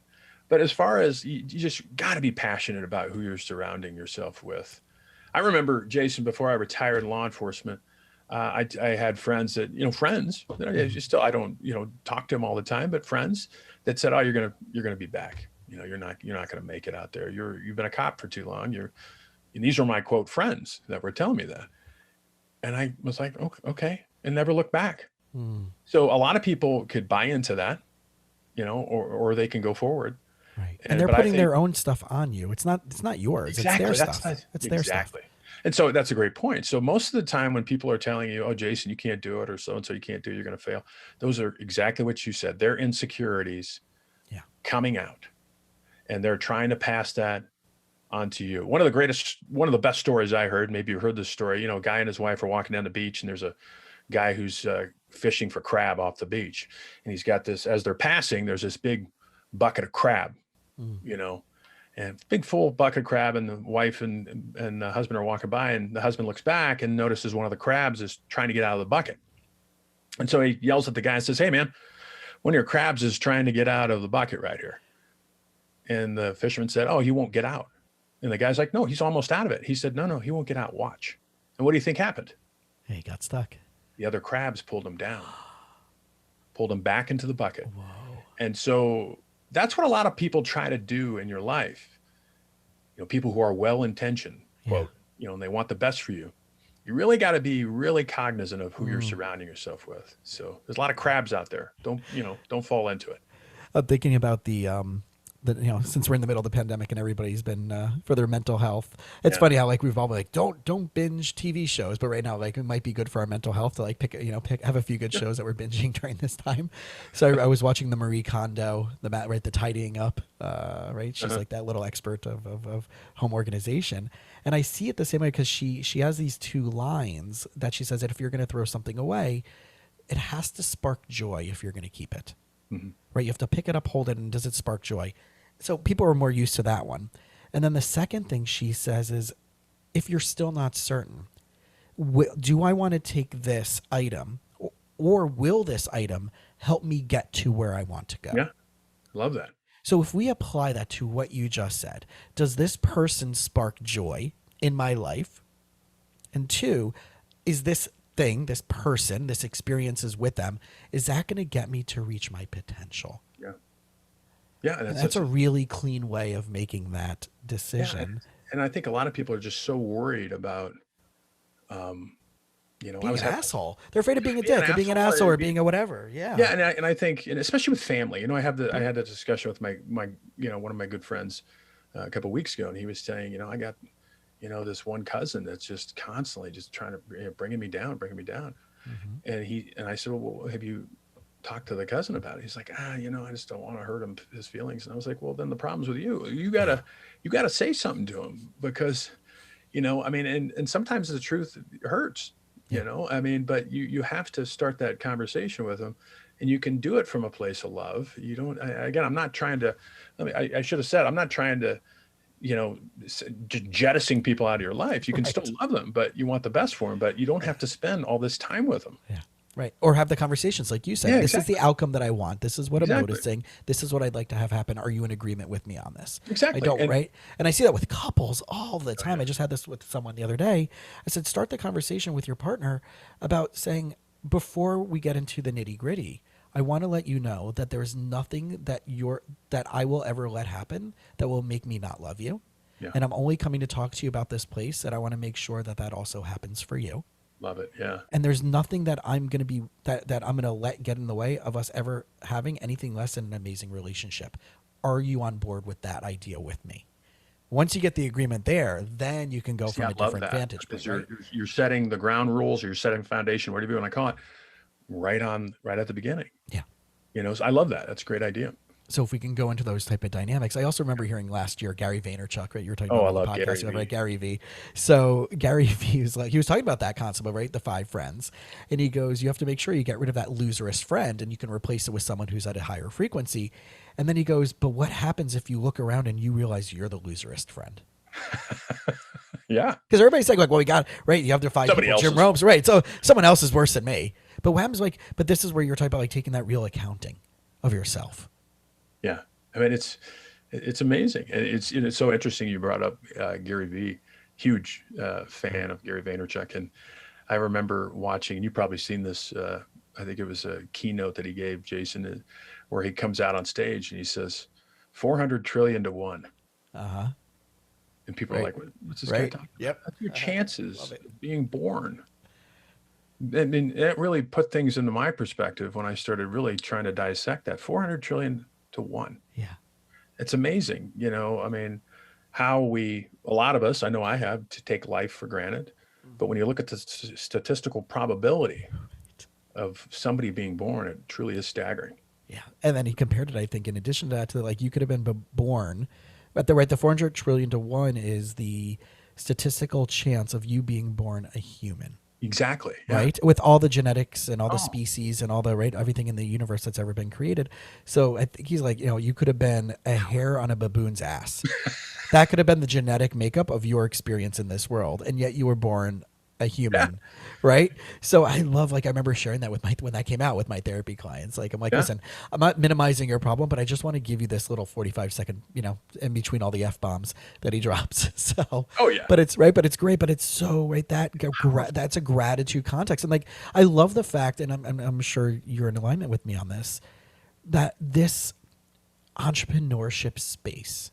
B: But as far as you just got to be passionate about who you're surrounding yourself with. I remember, Jason, before I retired in law enforcement, I had friends that, friends that I don't, talk to them all the time, but friends that said, oh, you're going to be back. You're not going to make it out there. You've been a cop for too long. And these are my quote friends that were telling me that. And I was like, okay, and never look back. So a lot of people could buy into that, or they can go forward.
A: Right. And they're putting their own stuff on you. It's not yours.
B: Exactly.
A: It's their stuff. It's their stuff.
B: And so that's a great point. So most of the time when people are telling you, oh, Jason, you can't do it, or so-and-so you can't do it, you're going to fail. Those are exactly what you said. Their insecurities coming out, and they're trying to pass that onto you. One of the best stories I heard, maybe you heard this story, a guy and his wife are walking down the beach, and there's a guy who's fishing for crab off the beach. And he's got this, as they're passing, there's this big bucket of crab, and big full bucket of crab, and the wife and the husband are walking by, and the husband looks back and notices one of the crabs is trying to get out of the bucket. And so he yells at the guy and says, hey man, one of your crabs is trying to get out of the bucket right here. And the fisherman said, oh, he won't get out. And the guy's like, no, he's almost out of it. He said, no, he won't get out. Watch. And what do you think happened?
A: Hey, he got stuck.
B: The other crabs pulled him down, pulled him back into the bucket.
A: Whoa.
B: And so that's what a lot of people try to do in your life. People who are well-intentioned, quote, and they want the best for you. You really got to be really cognizant of who you're surrounding yourself with. So there's a lot of crabs out there. Don't fall into it.
A: I'm thinking about the since we're in the middle of the pandemic and everybody's been for their mental health. It's funny how we've all been like, don't binge TV shows, but right now it might be good for our mental health to have a few good shows that we're binging during this time. So I was watching the Marie Kondo, the tidying up, right? She's like that little expert of home organization, and I see it the same way because she has these two lines that she says that if you're going to throw something away, it has to spark joy if you're going to keep it. Right? You have to pick it up, hold it, and does it spark joy? So people are more used to that one. And then the second thing she says is, if you're still not certain, do I want to take this item, or will this item help me get to where I want to go?
B: Yeah, love that.
A: So if we apply that to what you just said, does this person spark joy in my life? And two, is this thing, this person, this experiences with them, is that going to get me to reach my potential?
B: Yeah.
A: That's a really clean way of making that decision.
B: Yeah, and I think a lot of people are just so worried about,
A: being an asshole. They're afraid of being a dick, or being an asshole, or being a whatever. Yeah.
B: Yeah. And I think, and especially with family, I had that discussion with my one of my good friends a couple of weeks ago, and he was saying, I got, this one cousin that's just constantly just trying to bringing me down. And I said, well, have you talked to the cousin about it? He's like, I just don't want to hurt his feelings. And I was like, well, then the problem's with you. You gotta say something to him, because, and sometimes the truth hurts, but you have to start that conversation with him, and you can do it from a place of love. You don't, again, I'm not trying to, I should have said, I'm not trying to, just jettisoning people out of your life. You can still love them, but you want the best for them, but you don't have to spend all this time with them.
A: Yeah. Right. Or have the conversations like you said.
B: Yeah,
A: this is the outcome that I want. This is what I'm noticing. This is what I'd like to have happen. Are you in agreement with me on this?
B: Exactly.
A: I don't, right? And I see that with couples all the time. I just had this with someone the other day. I said, start the conversation with your partner about saying, before we get into the nitty gritty, I want to let you know that there's nothing that I will ever let happen that will make me not love you.
B: Yeah.
A: And I'm only coming to talk to you about this place, and I want to make sure that also happens for you.
B: Love it. Yeah.
A: And there's nothing that I'm going to be that I'm going to let get in the way of us ever having anything less than an amazing relationship. Are you on board with that idea with me? Once you get the agreement there, then you can go from a different vantage point.
B: You're setting the ground rules, or you're setting foundation, whatever you want to call it, right at the beginning.
A: Yeah.
B: So I love that. That's a great idea.
A: So if we can go into those type of dynamics, I also remember hearing last year Gary Vaynerchuk, right? You were talking about the podcast about Gary V. So Gary V was like, he was talking about that concept, right? The 5 friends. And he goes, you have to make sure you get rid of that loserist friend, and you can replace it with someone who's at a higher frequency. And then he goes, but what happens if you look around and you realize you're the loserist friend?
B: Yeah.
A: Because everybody's like, well, we got, right? You have to find Jim Rome's, right? So someone else is worse than me. But what happens, but this is where you're talking about taking that real accounting of yourself.
B: Yeah. It's amazing. It's so interesting you brought up Gary V. Huge fan of Gary Vaynerchuk. And I remember watching, and you've probably seen this, I think it was a keynote that he gave, Jason, where he comes out on stage and he says, 400 trillion to 1.
A: Uh-huh.
B: And people are like, what's this guy talking
A: about?
B: That's your chances of being born. And it really put things into my perspective when I started really trying to dissect that. 400 trillion to 1.
A: Yeah.
B: It's amazing. I mean, how a lot of us, I know I have, to take life for granted. But when you look at the statistical probability of somebody being born, it truly is staggering.
A: Yeah. And then he compared it, I think, in addition to that, to like, you could have been born, but the 400 trillion to 1 is the statistical chance of you being born a human.
B: Exactly. Yeah.
A: Right. With all the genetics and all the species and all the, everything in the universe that's ever been created. So I think he's like, you could have been a hair on a baboon's ass. That could have been the genetic makeup of your experience in this world. And yet you were born a human. Right. So I love, I remember sharing that when that came out with my therapy clients. Like, I'm like, listen, I'm not minimizing your problem, but I just want to give you this little 45-second, in between all the F-bombs that he drops. So, but it's right. But it's great. But it's so right. That's a gratitude context. And I love the fact, and I'm sure you're in alignment with me on this, that this entrepreneurship space,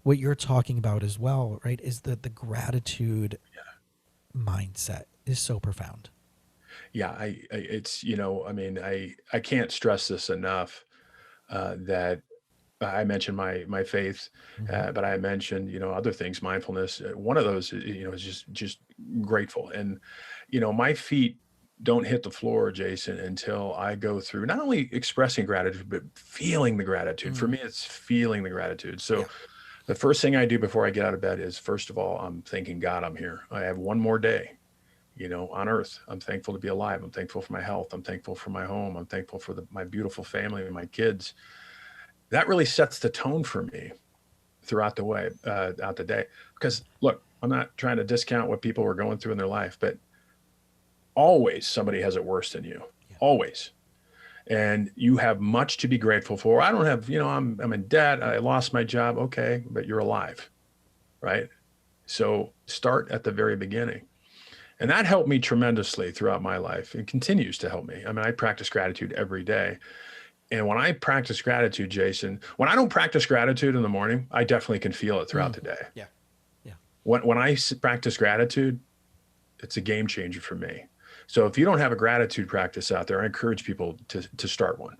A: what you're talking about as well, right, is the gratitude mindset is so profound.
B: Yeah, it's, I mean, I can't stress this enough, that I mentioned my faith, but I mentioned, other things, mindfulness. One of those, is just grateful. And, my feet don't hit the floor, Jason, until I go through not only expressing gratitude, but feeling the gratitude. For me, it's feeling the gratitude. So the first thing I do before I get out of bed is, first of all, I'm thanking God I'm here. I have one more day, on earth. I'm thankful to be alive. I'm thankful for my health. I'm thankful for my home. I'm thankful for my beautiful family and my kids. That really sets the tone for me throughout the day. Because look, I'm not trying to discount what people are going through in their life, but always somebody has it worse than you. Always. And you have much to be grateful for. I don't have, I'm in debt. I lost my job. Okay, but you're alive, right? So start at the very beginning. And that helped me tremendously throughout my life. It continues to help me. I mean, I practice gratitude every day. And when I practice gratitude, Jason, when I don't practice gratitude in the morning, I definitely can feel it throughout the day.
A: Yeah.
B: When I practice gratitude, it's a game changer for me. So if you don't have a gratitude practice out there, I encourage people to start one,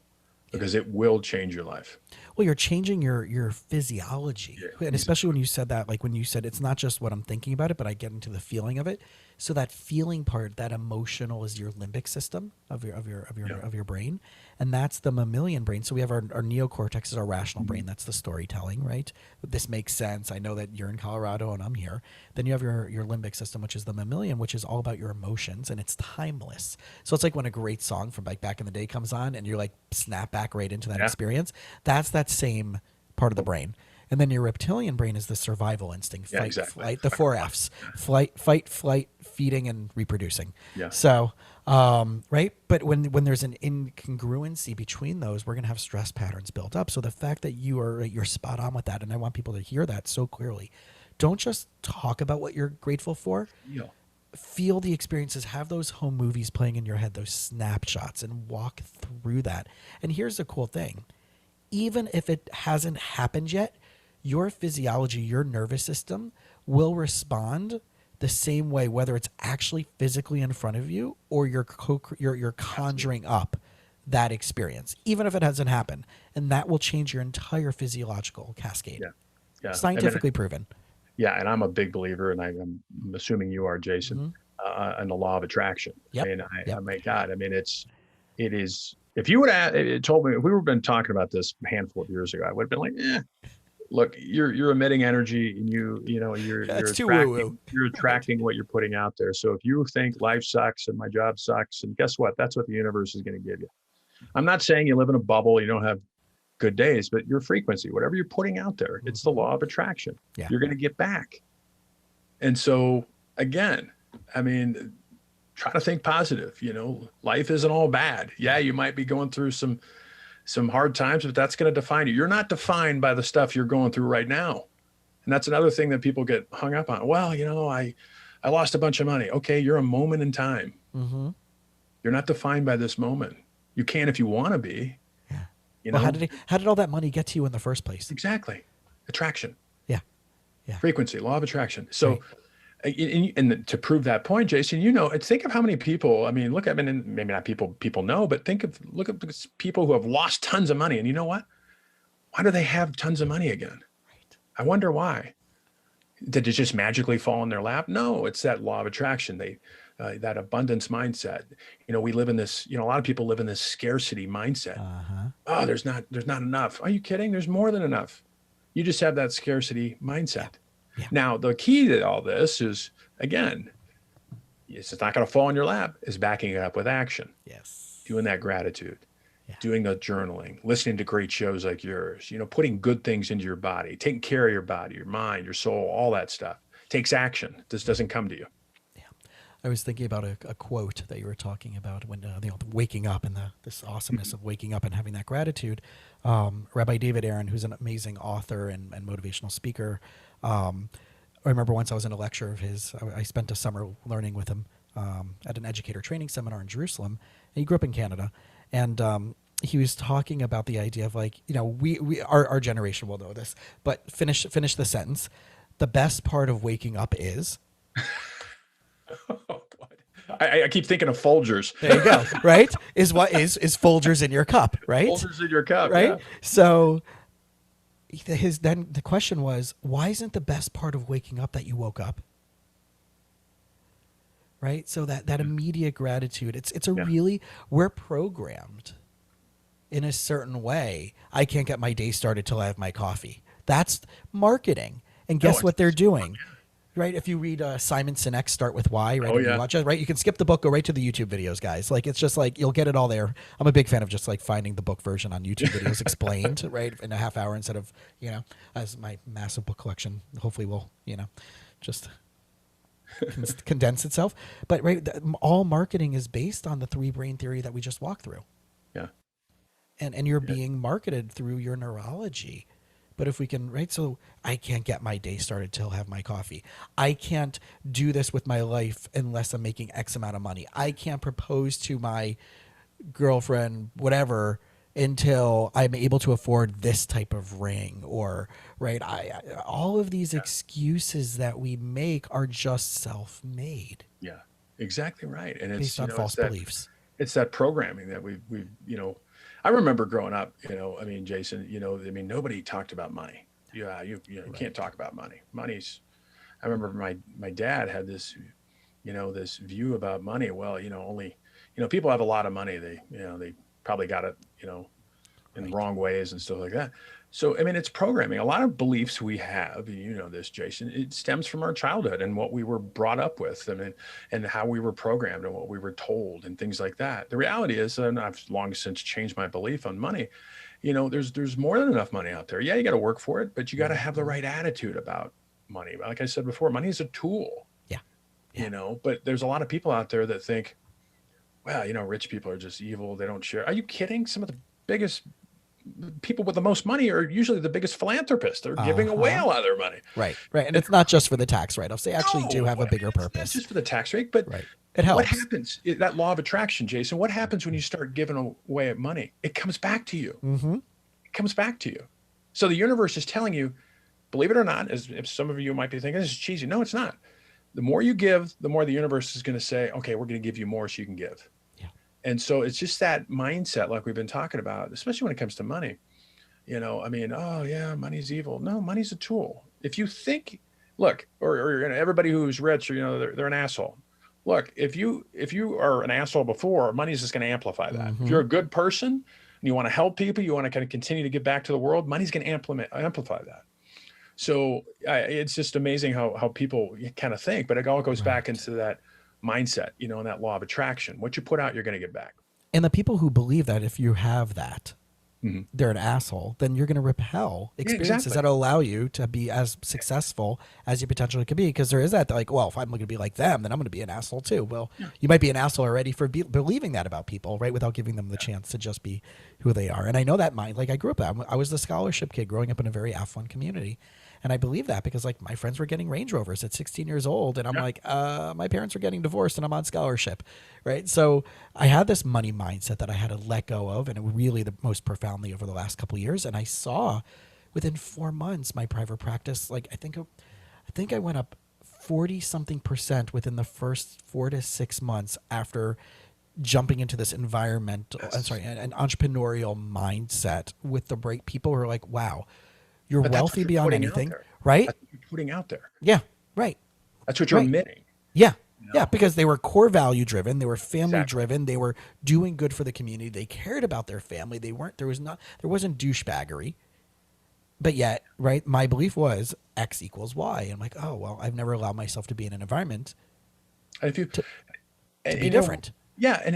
B: because it will change your life.
A: Well, you're changing your physiology. And especially when you said that, when you said it's not just what I'm thinking about it, but I get into the feeling of it. So that feeling part, that emotional, is your limbic system of your brain. And that's the mammalian brain. So we have our neocortex is our rational brain. That's the storytelling, right? This makes sense. I know that you're in Colorado and I'm here. Then you have your limbic system, which is the mammalian, which is all about your emotions, and it's timeless. So it's like when a great song from back in the day comes on and you're snap back right into that experience. That's that same part of the brain. And then your reptilian brain is the survival instinct, fight, flight, the 4 Fs, fight, flight, feeding, and reproducing.
B: Yeah.
A: So, right. But when there's an incongruency between those, we're going to have stress patterns built up. So the fact that you're spot on with that, and I want people to hear that so clearly. Don't just talk about what you're grateful for.
B: Yeah.
A: Feel the experiences, have those home movies playing in your head, those snapshots, and walk through that. And here's the cool thing. Even if it hasn't happened yet, your physiology, your nervous system will respond the same way, whether it's actually physically in front of you or you're conjuring up that experience, even if it hasn't happened. And that will change your entire physiological cascade.
B: Yeah.
A: Scientifically proven.
B: Yeah. And I'm a big believer, and I'm assuming you are, Jason, in the law of attraction.
A: Yep.
B: I mean, my God, I mean, it is, if you would have told me, if we were been talking about this a handful of years ago, I would have been like, look, you're emitting energy, and you're attracting what you're putting out there. So if you think life sucks and my job sucks, and guess what? That's what the universe is going to give you. I'm not saying you live in a bubble, you don't have good days, but your frequency, whatever you're putting out there, it's the law of attraction.
A: Yeah.
B: You're going to get back. And so again, I mean, try to think positive. Life isn't all bad. Yeah, you might be going through some hard times, but that's going to define you. You're not defined by the stuff you're going through right now. And that's another thing that people get hung up on. Well, I lost a bunch of money. Okay, you're a moment in time.
A: Mm-hmm.
B: You're not defined by this moment. You can if you want to be.
A: Yeah.
B: You
A: Well,
B: know?
A: how did all that money get to you in the first place?
B: Exactly. Attraction.
A: Yeah. Yeah.
B: Frequency, law of attraction. So, and to prove that point, Jason, you know, think of how many people, I mean, look at, and maybe not people know, but look at people who have lost tons of money. And you know what? Why do they have tons of money again?
A: Right.
B: I wonder why. Did it just magically fall in their lap? No, it's that law of attraction. That abundance mindset. You know, we live in this, you know, a lot of people live in this scarcity mindset. Oh, there's not enough. Are you kidding? There's more than enough. You just have that scarcity mindset.
A: Yeah.
B: Now, the key to all this is, again, it's not going to fall in your lap, is backing it up with action.
A: Yes.
B: Doing that gratitude, doing the journaling, listening to great shows like yours, you know, putting good things into your body, taking care of your body, your mind, your soul, all that stuff. Takes action. This doesn't come to you.
A: Yeah. I was thinking about a quote that you were talking about when, you know, waking up and this awesomeness of waking up and having that gratitude. Rabbi David Aaron, who's an amazing author and motivational speaker. I remember once I was in a lecture of his, I spent a summer learning with him at an educator training seminar in Jerusalem. And he grew up in Canada. And he was talking about the idea of, like, you know, our generation will know this, but finish the sentence. The best part of waking up is...
B: I keep thinking of Folgers.
A: There you go. Right? Is Folgers in your cup, right?
B: Folgers in your cup,
A: right?
B: Yeah.
A: So then the question was, why isn't the best part of waking up that you woke up? Right? So that immediate gratitude, it's a really, we're programmed in a certain way. I can't get my day started till I have my coffee. That's marketing. And guess what they're doing? Right? If you read Simon Sinek's Start With Why, right? You watch it, right? You can skip the book, go right to the YouTube videos, guys. Like, it's just like, you'll get it all there. I'm a big fan of just like finding the book version on YouTube videos explained, right? In a half hour instead of, you know, as my massive book collection hopefully will, you know, just condense itself. But right, all marketing is based on the 3 brain theory that we just walked through.
B: Yeah.
A: And you're being marketed through your neurology. But if we can, right? So I can't get my day started till I have my coffee. I can't do this with my life unless I'm making X amount of money. I can't propose to my girlfriend, whatever, until I'm able to afford this type of ring, or, right? All of these excuses that we make are just self-made.
B: Yeah, exactly right. And it's
A: based on false beliefs.
B: It's that programming that we've, you know, I remember growing up, you know, I mean, Jason, you know, I mean, nobody talked about money. Yeah. You can't talk about money. I remember my dad had this, you know, this view about money. Well, you know, only, you know, people have a lot of money. They probably got it, you know, in wrong ways and stuff like that. So, I mean, it's programming. A lot of beliefs we have, you know this, Jason, it stems from our childhood and what we were brought up with, I mean, and how we were programmed and what we were told and things like that. The reality is, and I've long since changed my belief on money, you know, there's more than enough money out there. Yeah, you got to work for it, but you got to have the right attitude about money. Like I said before, money is a tool. Yeah. You know, but there's a lot of people out there that think, well, you know, rich people are just evil. They don't share. Are you kidding? Some of the biggest people with the most money are usually the biggest philanthropists. They're giving away a lot of their money.
A: Right. And it's not just for the tax write-offs. They actually do have a bigger purpose.
B: Not just for the tax rate, but
A: it helps.
B: What happens? That law of attraction, Jason, what happens when you start giving away money? It comes back to you. Mm-hmm. It comes back to you. So the universe is telling you, believe it or not, as if some of you might be thinking, this is cheesy. No, it's not. The more you give, the more the universe is going to say, okay, we're going to give you more so you can give. And so it's just that mindset, like we've been talking about, especially when it comes to money. You know, I mean, oh yeah, money's evil. No, money's a tool. If you think, look, or you know, everybody who's rich, or, you know, they're an asshole. Look, if you are an asshole before, money's just going to amplify that. Mm-hmm. If you're a good person and you want to help people, you want to kind of continue to give back to the world, money's going to amplify that. So it's just amazing how people kind of think, but it all goes back into that mindset, you know, and that law of attraction. What you put out, you're going to get back.
A: And the people who believe that if you have that, they're an asshole, then you're going to repel experiences that allow you to be as successful as you potentially could be. Because there is that, like, well, if I'm going to be like them, then I'm going to be an asshole too. Well, you might be an asshole already for believing that about people, right? Without giving them the chance to just be who they are. And I know that mind, like I grew up, I was the scholarship kid growing up in a very affluent community. And I believe that because like my friends were getting Range Rovers at 16 years old. And I'm like, my parents are getting divorced and I'm on scholarship. Right. So I had this money mindset that I had to let go of, and it really the most profoundly over the last couple of years. And I saw within 4 months, my private practice, like I think I went up 40 something % within the first 4 to 6 months after jumping into this environmental, an entrepreneurial mindset with the right people who are like, wow, you're wealthy beyond anything, right?
B: That's what you're putting out there.
A: Yeah, right.
B: That's what you're admitting.
A: Yeah. Yeah, because they were core value driven, they were family driven, they were doing good for the community, they cared about their family, there wasn't douchebaggery. But yet, right, my belief was X equals Y. And I'm like, oh, well, I've never allowed myself to be in an environment to be different.
B: And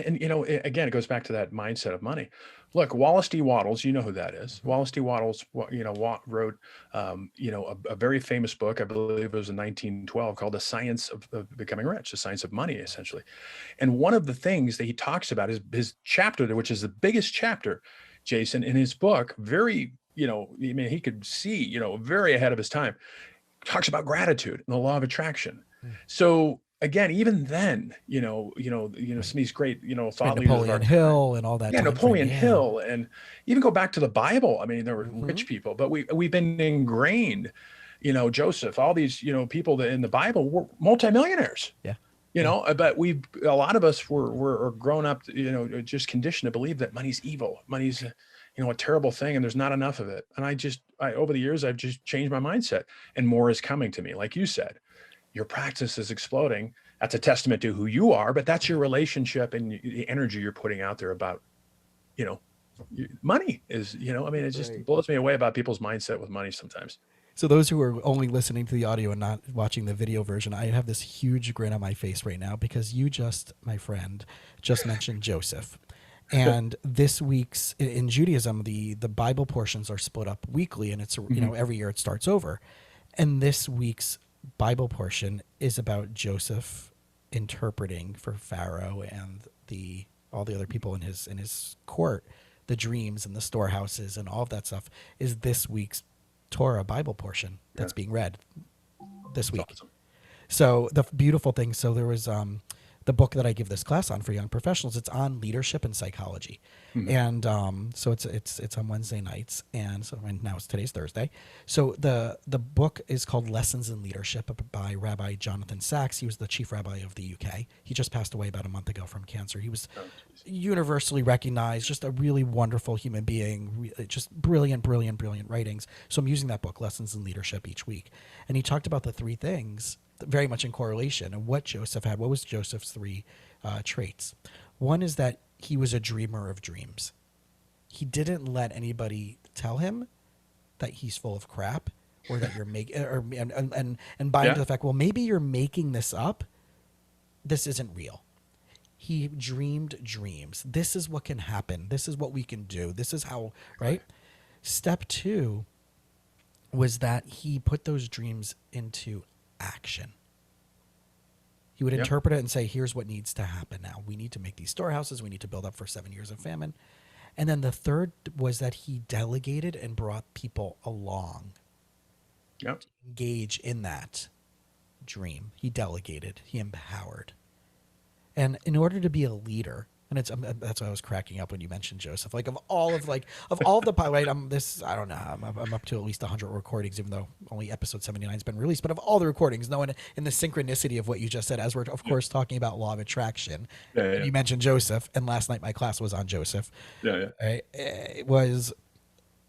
B: again, it goes back to that mindset of money. Look, Wallace D. Wattles, you know who that is. Wallace D. Wattles, wrote, a very famous book, I believe it was in 1912, called The Science of Becoming Rich, The Science of Money, essentially. And one of the things that he talks about is his chapter, which is the biggest chapter, Jason, in his book, very, he could see, very ahead of his time, talks about gratitude and the law of attraction. So again, even then, some of these great, thought leaders,
A: Napoleon Hill and all that.
B: Yeah, Napoleon Hill, and even go back to the Bible. I mean, there were rich people, but we've been ingrained, Joseph, all these, people that in the Bible were multimillionaires.
A: Yeah.
B: But a lot of us were grown up, just conditioned to believe that money's evil. Money's, a terrible thing, and there's not enough of it. And I over the years, I've just changed my mindset, and more is coming to me. Like you said, your practice is exploding. That's a testament to who you are, but that's your relationship and the energy you're putting out there about, money is, it just blows me away about people's mindset with money sometimes.
A: So those who are only listening to the audio and not watching the video version, I have this huge grin on my face right now because you my friend, just mentioned Joseph. And this week's, in Judaism, the Bible portions are split up weekly, and it's, every year it starts over. And this week's Bible portion is about Joseph interpreting for Pharaoh and all the other people in his court, the dreams and the storehouses and all of that stuff is this week's Torah Bible portion that's being read this week. Awesome. So the beautiful thing, so there was the book that I give this class on for young professionals. It's on leadership and psychology, and so it's on Wednesday nights, and so today's Thursday. So the book is called Lessons in Leadership by Rabbi Jonathan Sachs. He was the chief rabbi of the UK. He just passed away about a month ago from cancer. He was universally recognized, just a really wonderful human being, just brilliant writings. So I'm using that book, Lessons in Leadership, each week, and he talked about the three things very much in correlation and what Joseph had. What was Joseph's three traits? One is that he was a dreamer of dreams. He didn't let anybody tell him that he's full of crap or that you're making, and buy into the fact, well, maybe you're making this up. This isn't real. He dreamed dreams. This is what can happen. This is what we can do. This is how, right? Step two was that he put those dreams into action. He would interpret it and say, here's what needs to happen now. We need to make these storehouses. We need to build up for 7 years of famine. And then the third was that he delegated and brought people along to engage in that dream. He delegated, he empowered. And in order to be a leader, and that's why I was cracking up when you mentioned Joseph. Like of all of the pilot, I don't know. I'm up to at least 100 recordings, even though only episode 79 has been released. But of all the recordings, knowing in the synchronicity of what you just said, as we're of course talking about law of attraction, you mentioned Joseph, and last night my class was on Joseph. Right? It was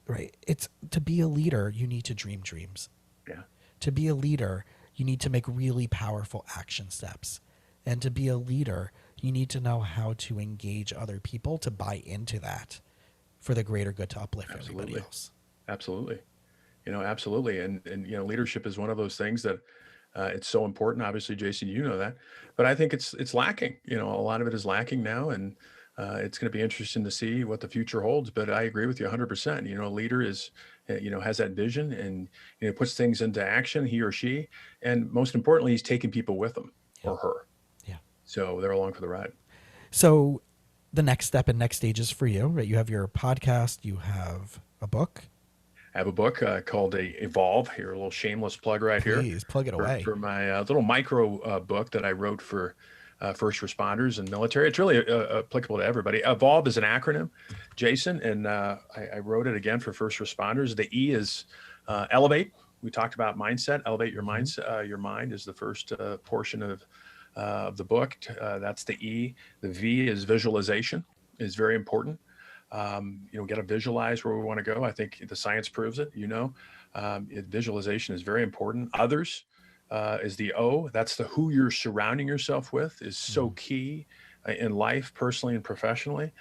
A: right. It's to be a leader, you need to dream dreams. Yeah. To be a leader, you need to make really powerful action steps, and to be a leader, you need to know how to engage other people to buy into that for the greater good, to uplift everybody else.
B: Absolutely. Absolutely. And leadership is one of those things that it's so important. Obviously, Jason, you know that, but I think it's lacking. A lot of it is lacking now, and it's going to be interesting to see what the future holds. But I agree with you 100%. A leader is, has that vision and puts things into action, he or she, and most importantly, he's taking people with him or her. So they're along for the ride.
A: So the next step and next stages for you, right? You have your podcast, you have a book.
B: have a book called Evolve. Here, a little shameless plug right here.
A: Please plug it away.
B: For my little micro book that I wrote for first responders and military. It's really applicable to everybody. Evolve is an acronym, Jason, and I wrote it again for first responders. The E is elevate. We talked about mindset. Elevate your mindset. Your mind is the first portion of the book. That's the E. The V is visualization. Is very important. Got to visualize where we want to go. I think the science proves it. Visualization is very important. Others is the O. That's the who you're surrounding yourself with is so key in life, personally and professionally.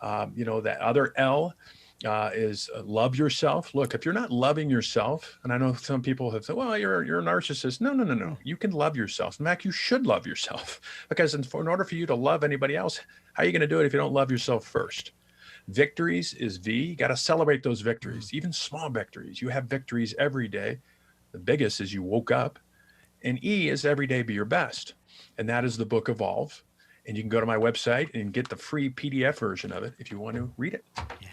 B: That other L is love yourself. Look, if you're not loving yourself, and I know some people have said, well, you're a narcissist. No. You can love yourself. In fact, you should love yourself, because in order for you to love anybody else, how are you going to do it if you don't love yourself first? Victories is V. You got to celebrate those victories, even small victories. You have victories every day. The biggest is you woke up. And E is every day be your best. And that is the book Evolve. And you can go to my website and get the free PDF version of it if you want to read it.
A: Yeah.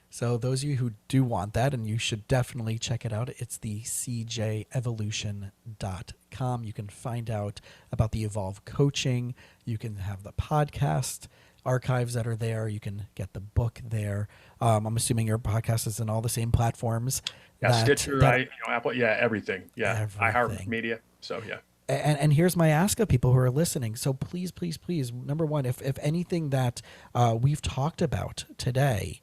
A: So those of you who do want that, and you should definitely check it out, it's the CJEvolution.com. You can find out about the Evolve coaching. You can have the podcast archives that are there. You can get the book there. I'm assuming your podcast is in all the same platforms.
B: Yeah, Stitcher, Apple, everything. Yeah, iHeartMedia. So yeah.
A: And here's my ask of people who are listening. So please, number one, if anything that we've talked about today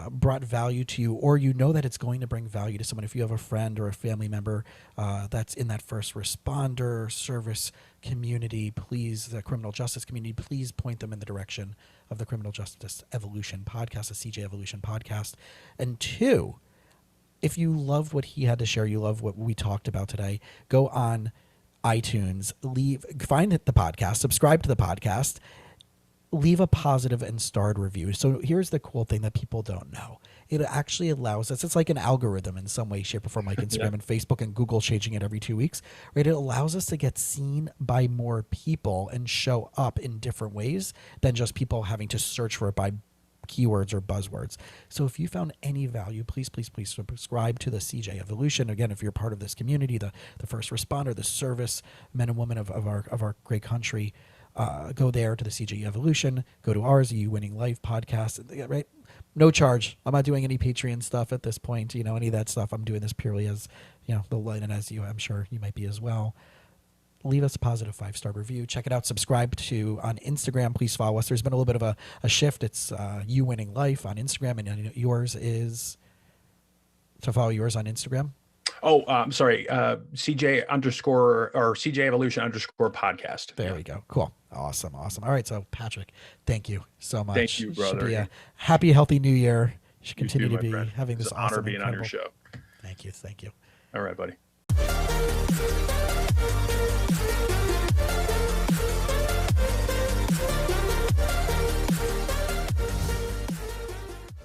A: brought value to you, or that it's going to bring value to someone, if you have a friend or a family member that's in that first responder service community, please, the criminal justice community, please point them in the direction of the Criminal Justice Evolution podcast, the CJEvolution podcast. And two, if you love what he had to share, you love what we talked about today, go on iTunes, find the podcast, subscribe to the podcast, leave a positive and starred review. So here's the cool thing that people don't know. It actually allows us, it's like an algorithm in some way, shape, or form, like Instagram and Facebook and Google changing it every 2 weeks, right? It allows us to get seen by more people and show up in different ways than just people having to search for it by keywords or buzzwords. So if you found any value, please subscribe to the CJEvolution. Again, if you're part of this community, the first responder, the service men and women of our great country, go there to the CJEvolution, go to ours, the You Winning Life podcast, right? No charge. I'm not doing any Patreon stuff at this point, any of that stuff. I'm doing this purely as, the light, and as I'm sure you might be as well. Leave us a positive 5-star review. Check it out. Subscribe on Instagram. Please follow us. There's been a little bit of a shift. It's You Winning Life on Instagram, and yours is to follow yours on Instagram.
B: Oh, I'm sorry. CJEvolution _podcast.
A: There we go. Cool. Awesome. All right. So Patrick, thank you so much.
B: Thank you, brother.
A: Should be a happy, healthy new year. You should continue to be having this
B: honor being on your show.
A: Thank you.
B: All right, buddy.